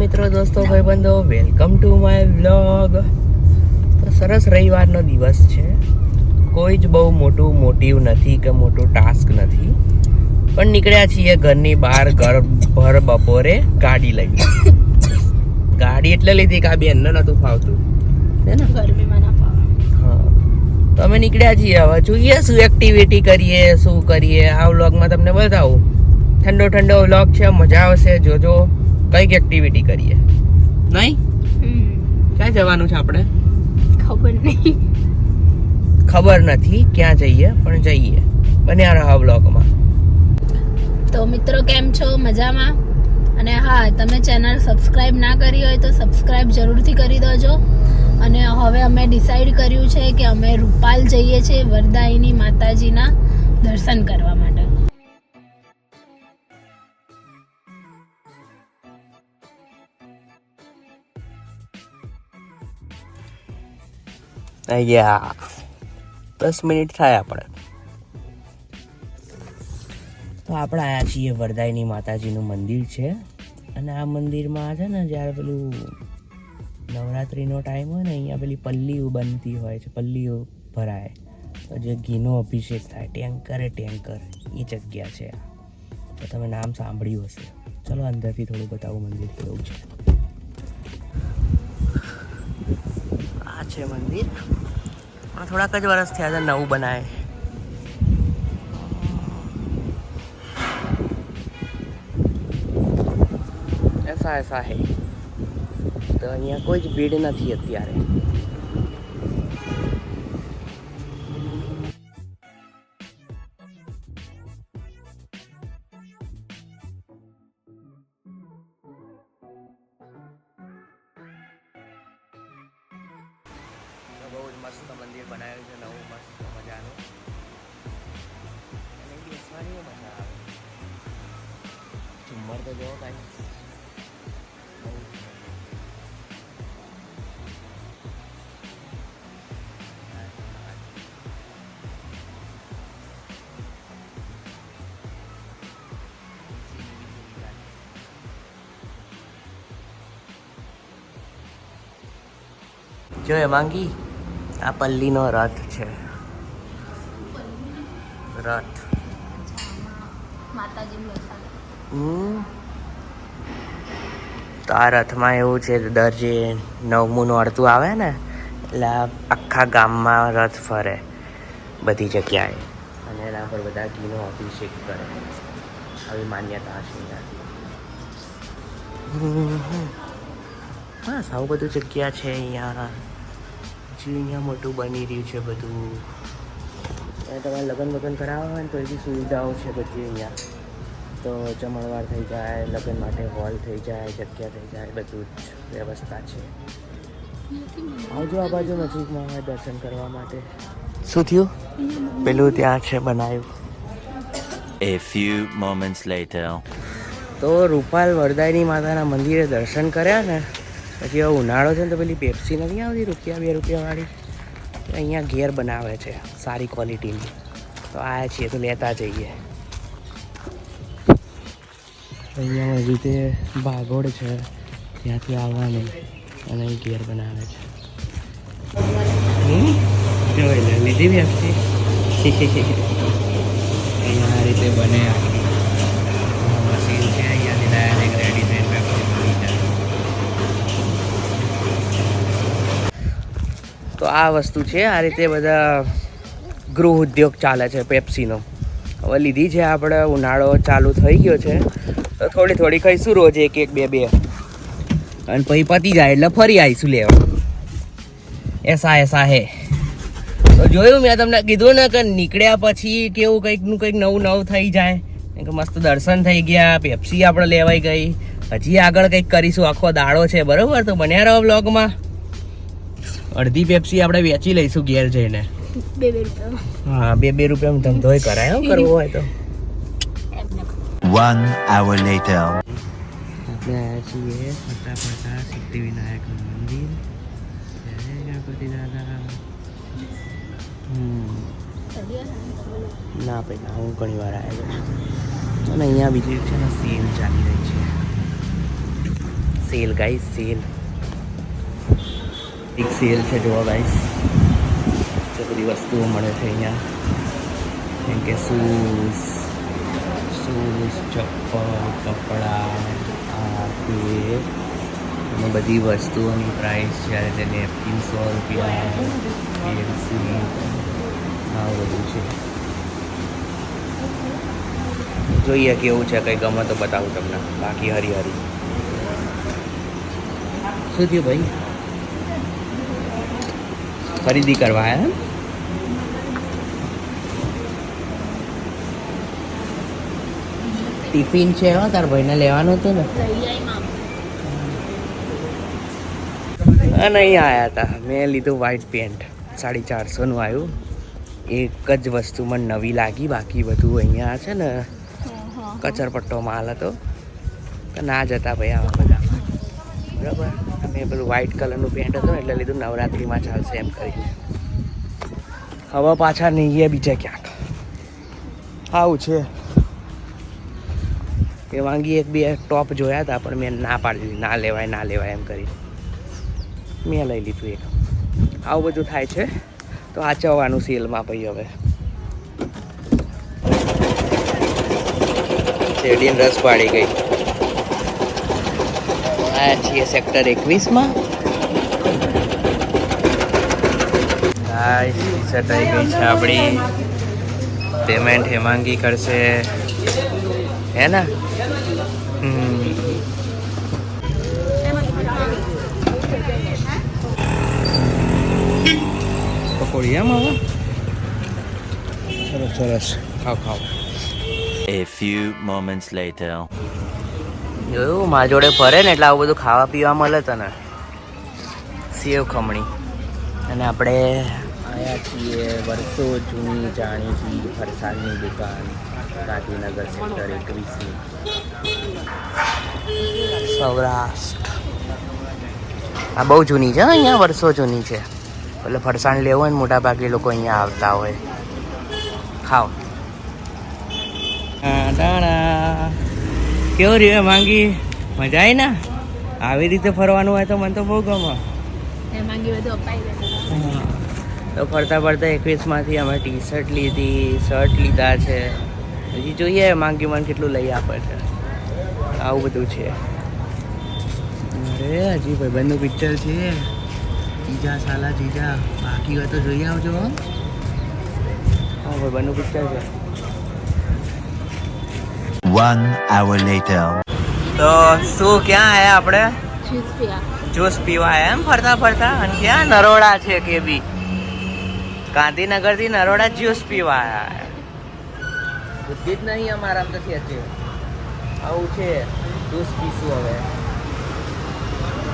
મિત્રો દોસ્તો ભાઈબંધો, વેલકમ ટુ માય વ્લોગ. તો સરસ રવિવારનો દિવસ છે. કોઈ જ બહુ મોટું મોટિવ નથી કે મોટું ટાસ્ક નથી, પણ નીકળ્યા છીએ ઘરની બહાર ભર બપોરે ગાડી લઈને. ગાડી એટલે લીધી કે આ બેનને નહોતું ફાવતું છે ને, ગરમીમાં ના ફાવે. હા, તો અમે નીકળ્યા છીએ. હવે જોઈએ શું એક્ટિવિટી કરીએ, શું કરીએ. આ વ્લોગમાં તમને બતાવું. ઠંડો ઠંડો વ્લોગ છે, મજા આવશે. જોજો કઈક એક્ટિવિટી કરીએ. નહીં ક્યાં જવાનું છે આપણે? ખબર નથી ક્યાં જઈએ, પણ જઈએ. બન્યા રહો વ્લોગમાં. તો મિત્રો કેમ છો? મજામાં? અને હા, તમે ચેનલ સબસ્ક્રાઇબ ના કરી હોય તો સબસ્ક્રાઇબ જરૂરથી કરી દેજો. અને હવે અમે ડિસાઈડ કર્યું છે કે અમે રૂપાલ જઈએ છીએ વરદાયની માતાજીના દર્શન કરવા માટે. અહીંયા 10 મિનિટ થાય આપણે. તો આપણે આવ્યા છીએ વરદાયની માતાજીનું મંદિર છે. અને આ મંદિરમાં છે ને, જ્યારે પેલું નવરાત્રિનો ટાઈમ હોય ને, અહીંયા પેલી પલ્લીઓ બનતી હોય છે, પલ્લીઓ ભરાય તો જે ઘીનો અભિષેક થાય, ટેન્કર એ જગ્યા છે. તો તમે નામ સાંભળ્યું હશે. ચલો અંદરથી થોડું બતાવું મંદિર કેવું છે. આ છે મંદિર. પણ થોડાક જ વર્ષ થયા છે નવું બનાવે. ऐसा है. તો અહીંયા કોઈ જ ભીડ નથી અત્યારે. બહુ જ મસ્ત મંદિર બનાવ્યું છે, નવું મસ્ત મજાનું. અને બેસવાની મજા આવે. ઝુમ્મર તો જોવો કાંઈ. જો એ માંગી, આ પલ્લીનો રથ છે. રથ તો આ રથમાં એવું છે, દર જે 9મું નોરતું આવે ને, એટલે આખા ગામમાં રથ ફરે બધી જગ્યાએ, અને એના પર બધા ઘીનો અભિષેક કરે. આવી માન્યતા છે ત્યાંથી. બસ આવું બધું જગ્યા છે અહીંયા. હજી અહીંયા મોટું બની રહ્યું છે બધું. અને તમારે લગ્ન કરાવવા હોય ને તો એવી સુવિધાઓ છે બધી અહીંયા. તો જમણવાર થઈ જાય, લગ્ન માટે હોલ થઈ જાય, જગ્યા થઈ જાય, બધું જ વ્યવસ્થા છે. આવજો આ બાજુ નજીકમાં દર્શન કરવા માટે. શું થયું? પેલું ત્યાં છે બનાવ્યું. A few moments later. તો રૂપાલ વરદાયની માતાના મંદિરે દર્શન કર્યા ને પછી હવે ઉનાળો છે ને, તો પેલી પેપ્સી નથી આવતી ₹2 વાળી, અહીંયા ઘેર બનાવે છે સારી ક્વોલિટીની. તો આવ્યા છીએ તો લેતા જઈએ. અહીંયા રીતે ભાગોળ છે, ત્યાંથી આવવાનું, અને અહીં ઘેર બનાવે છે. જોઈ લે, લીધી પેપ્સી. અહીંયા આ રીતે બને. આખી મશીન છે, અહીંયાથી ડાયરેક્ટ રેડીમેડ પેપ્સી મળી જાય. તો આ વસ્તુ છે. આ રીતે બધા ગૃહ ઉદ્યોગ ચાલે છે પેપ્સીનો. હવે લીધી છે આપણે, ઉનાળો ચાલુ થઈ ગયો છે તો થોડી થોડી ખાઈશું રોજ, એક બે, અને પછી પતી જાય એટલે ફરી આવીશું લેવા. એસા હે. તો જોયું, મેં તમને કીધું ને કે નીકળ્યા પછી કેવું કંઈક નવું થઈ જાય. કે મસ્ત દર્શન થઈ ગયા, પેપ્સી આપણે લેવાઈ ગઈ. હજી આગળ કંઈક કરીશું, આખો દાડો છે, બરોબર? તો બન્યા રહો વ્લોગમાં. અડધી પેપ્સી આપણે વેચી લઈશું ઘેર જઈને. ₹2. હા, ₹2 ધંધોય કરાય કરવો હોય તો. 1 hour later. આપણે આવ્યા છીએ ફરતા સિદ્ધિવિનાયકનું મંદિર. જય ગણપતિ દાદા. ના ભાઈ, હું ઘણી વાર આવ્યો છું. અને અહીંયા બીજી છે ને સેલ ચાલી રહી છે. Cell guys, cell. એક સેલ છે જોવા ગાઈસ. તો બધી વસ્તુઓ મળે છે અહીંયા, જેમ કે શૂઝ, ચપ્પલ, કપડાં, આ તે અને બધી વસ્તુઓની પ્રાઇસ છે. તે નેપકિન 100 રૂપિયા, પેન્સિલ, આ બધું છે. જોઈએ કેવું છે, કંઈ ગમે તો બતાવું તમને. બાકી હરી શું થયું ભાઈ? ખરીદી કરવા આવ્યા? ટિફિન છે હો, તાર ભાઈને લેવાનું હતું ને. અને અહીં આવ્યા હતા, મેં લીધું વ્હાઈટ પેન્ટ, 450નું આવ્યું. એક જ વસ્તુમાં નવી લાગી, બાકી બધું અહીંયા છે ને કચરપટ્ટો માલ હતો. તો ના જતા ભાઈ આવા બધા, બરાબર. મેં પેલું વ્હાઈટ કલરનું પેન્ટ હતું ને એટલે લીધું, નવરાત્રિમાં ચાલશે એમ કરીને. હવે પાછા નહીં ગયા બીજા ક્યાંક. આવું છે. એ વાંગી એક બે ટોપ જોયા હતા, પણ મેં ના પાડી દીધી, ના લેવાય એમ કરી. મેં લઈ લીધું એક. આવું બધું થાય છે, તો આચવવાનું સેલમાં ભાઈ. હવે શેરડીને રસ પાડી ગઈ. આવ્યા છીએ સેક્ટર 21માં. ટી-શર્ટ આવી ગઈ છે આપણી. પેમેન્ટ હેમાંગી કરશે, હે ને? પકોડી એમ હવે સરસ. ખાઓ. A few moments later. જોયું, મારા જોડે ફરે ને એટલે આવું બધું ખાવા પીવા મળે તને. સેવ ખમણી. અને આપણે આવ્યા છીએ વર્ષો જૂની જાણીતી ફરસાણની દુકાન, ગાંધીનગર સેક્ટર 21ની, સૌરાષ્ટ્ર. આ બહુ જૂની છે, અહીંયા વર્ષો જૂની છે. એટલે ફરસાણ લેવું હોય ને મોટા ભાગે લોકો અહીંયા આવતા હોય. ખાઓ. કેવું રહ્યું માંગી? મજા આવી ને? આવી રીતે ફરવાનું હોય તો મને તો બહુ ગમે. તો ફરતા 21માંથી અમે ટી-શર્ટ લીધી, શર્ટ લીધા છે. હજી જોઈએ માંગી મને કેટલું લઈ આપે છે. આવું બધું છે. અરે હજી ભાઈબંધનું પિક્ચર છે, જીજા સાલા જીજા. બાકી હોય તો જોઈ આવજો. હા ભાઈબંધનું પિક્ચર છે. 1 hour later. તો શું ક્યાં આયા આપણે? જ્યુસ પીવા આયા એમ ફરતા. અને ક્યાં નરોડા છે કે બી? ગાંધીનગરથી નરોડા જ્યુસ પીવા આયા. બુદ્ધિ જ નહીં અમારા આમ તો છે. આવું છે. જ્યુસ પીશું હવે.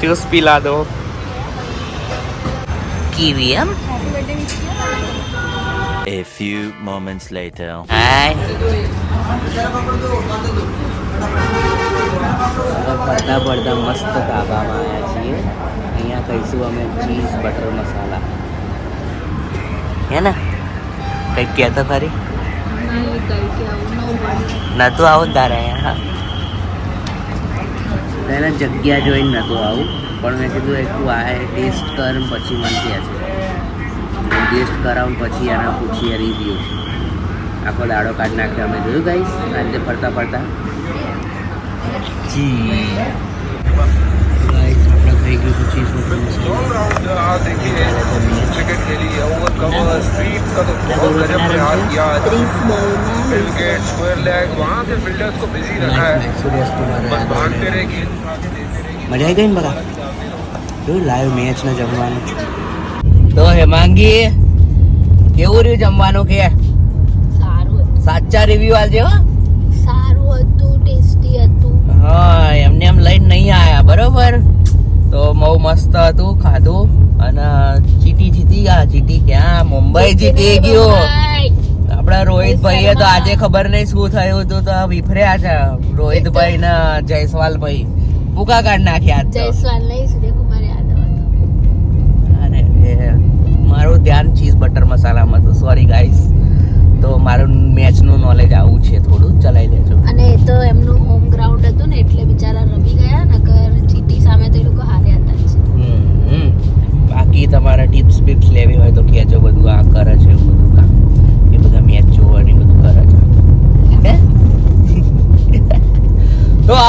જ્યુસ પીલા દો. કીવી એમ? A few moments later. Hi. ફરતા મસ્ત ધાબામાં આવ્યા છીએ. અહીંયા કહીશું અમે ચીઝ બટર મસાલા, હે ને? કંઈક કહેતો ખરી? નતું આવું તારે અહીંયા? એને જગ્યા જોઈને નતું આવું, પણ મેં કીધું એક તું આ ટેસ્ટ કર પછી મને કહે છે. ટેસ્ટ કરાવું પછી એના પૂછીએ રિવ્યુ. આખો દાડો કાઢી નાખ્યો અમે. જોયું ગાઈસ આ રીતે ફરતા જી ગાઈસ આપણે થઈ ગયું છે ચીઝ બટર મસાલા. क्रिकेट खेली ओवर कवर स्ट्रीट का तो बहुत गजब प्रयास किया क्रिकेट स्क्वायर लेग वहाँ से फील्डर्स को बिजी रखा है बस भागते रहे कि મજા આવી ગઈ ને બરા? જોયું લાઈવ મેચ ને જમવાનું. તો હેમાંગી કેવું રહ્યું જમવાનું? કે સાચા રિવ્યુ આલજે હો. સારું હતું, ટેસ્ટી હતું. હા, એમને એમ લઈને નહીં આયા, બરોબર? તો બહુ મસ્ત હતું, ખાધું. અને ચીટી જીતી ગયા. ચીટી ક્યાં? મુંબઈ જીતી ગયો. આપણા રોહિતભાઈએ તો આજે ખબર નહીં શું થયું હતું, તો વિફર્યા છે રોહિતભાઈ ને જયસ્વાલભાઈ. ભૂકા કાઢ નાખ્યા. જયસ્વાલ નહીં, સૂર્યકુમાર યાદવ હતો. અરે મારું ધ્યાન ચીઝ બટર મસાલામાં હતું. Sorry guys. તો મારું મેચનું નોલેજ આવું છે થોડું, ચલાવી દેજો. અને એ તો એમનું હોમ ગ્રાઉન્ડ હતું ને એટલે બિચારા રમી ગયા. નકર ચીટી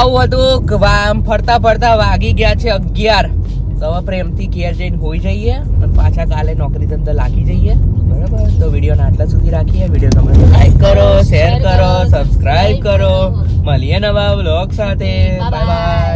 આવું હતું કે આમ ફરતા ફરતા વાગી ગયા છે 11. તો હવે પ્રેમથી ઘેર જઈને હોઈ જઈએ અને પાછા કાલે નોકરી ધંધા લાગી જઈએ. બરાબર, તો વિડીયોને આટલા સુધી રાખીએ. વિડીયો ગમે તો લાઈક કરો, શેર કરો, સબસ્ક્રાઇબ કરો. મળીએ નવા વ્લોગ સાથે. Bye bye.